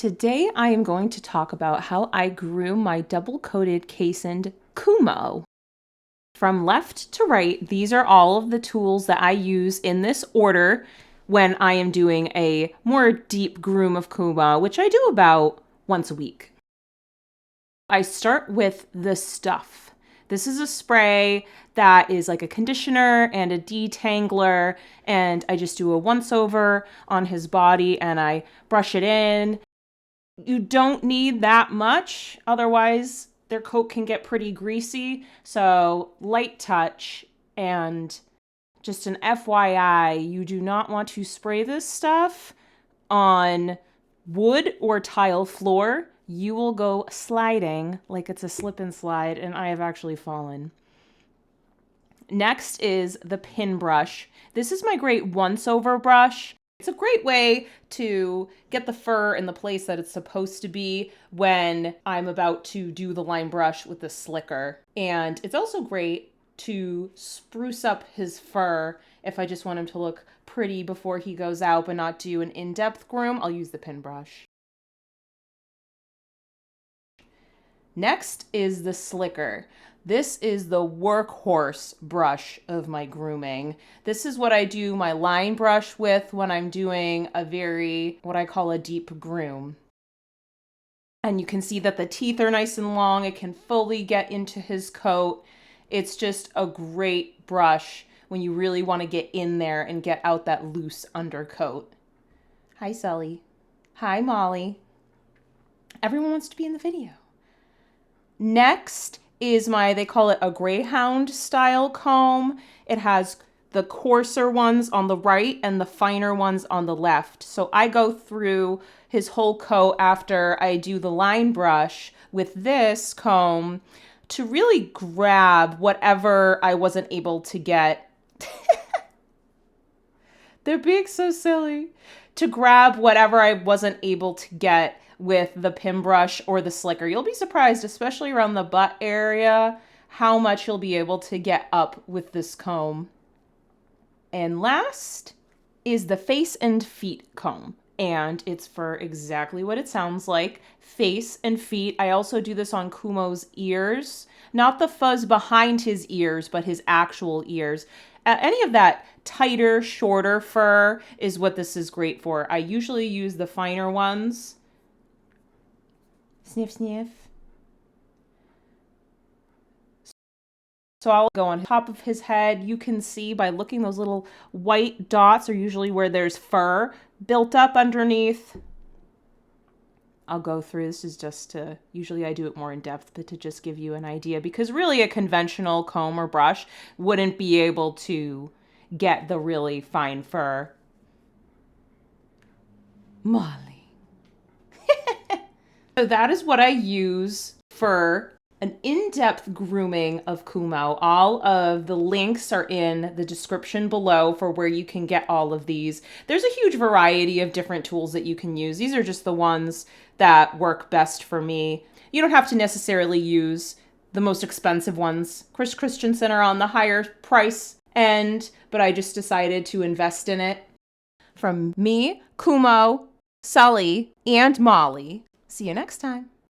Today I am going to talk about how I groom my double-coated Keeshond Kumo. From left to right, these are all of the tools that I use in this order when I am doing a more deep groom of Kumo, which I do about once a week. I start with the stuff. This is a spray that is like a conditioner and a detangler, and I just do a once-over on his body and I brush it in. You don't need that much, otherwise their coat can get pretty greasy. So light touch, and just an FYI, you do not want to spray this stuff on wood or tile floor. You will go sliding like it's a slip and slide, and I have actually fallen. Next is the pin brush. This is my great once-over brush. It's a great way to get the fur in the place that it's supposed to be when I'm about to do the line brush with the slicker. And it's also great to spruce up his fur if I just want him to look pretty before he goes out but not do an in-depth groom. I'll use the pin brush. Next is the slicker. This is the workhorse brush of my grooming. This is what I do my line brush with when I'm doing what I call a deep groom. And you can see that the teeth are nice and long. It can fully get into his coat. It's just a great brush when you really want to get in there and get out that loose undercoat. Hi, Sully. Hi, Molly. Everyone wants to be in the video. Next is they call it a Greyhound Style comb. It has the coarser ones on the right and the finer ones on the left. So I go through his whole coat after I do the line brush with this comb to really grab whatever I wasn't able to get. They're being so silly. To grab whatever I wasn't able to get with the pin brush or the slicker. You'll be surprised, especially around the butt area, how much you'll be able to get up with this comb. And last is the face and feet comb. And it's for exactly what it sounds like, face and feet. I also do this on Kumo's ears, not the fuzz behind his ears, but his actual ears. Any of that tighter, shorter fur is what this is great for. I usually use the finer ones. Sniff, sniff. So I'll go on top of his head. You can see by looking, those little white dots are usually where there's fur built up underneath. I'll go through. This is just to, usually I do it more in depth, but to just give you an idea, because really a conventional comb or brush wouldn't be able to get the really fine fur. Molly. So that is what I use for an in-depth grooming of Kumo. All of the links are in the description below for where you can get all of these. There's a huge variety of different tools that you can use. These are just the ones that work best for me. You don't have to necessarily use the most expensive ones. Chris Christensen are on the higher price end, but I just decided to invest in it. From me, Kumo, Sully, and Molly. See you next time.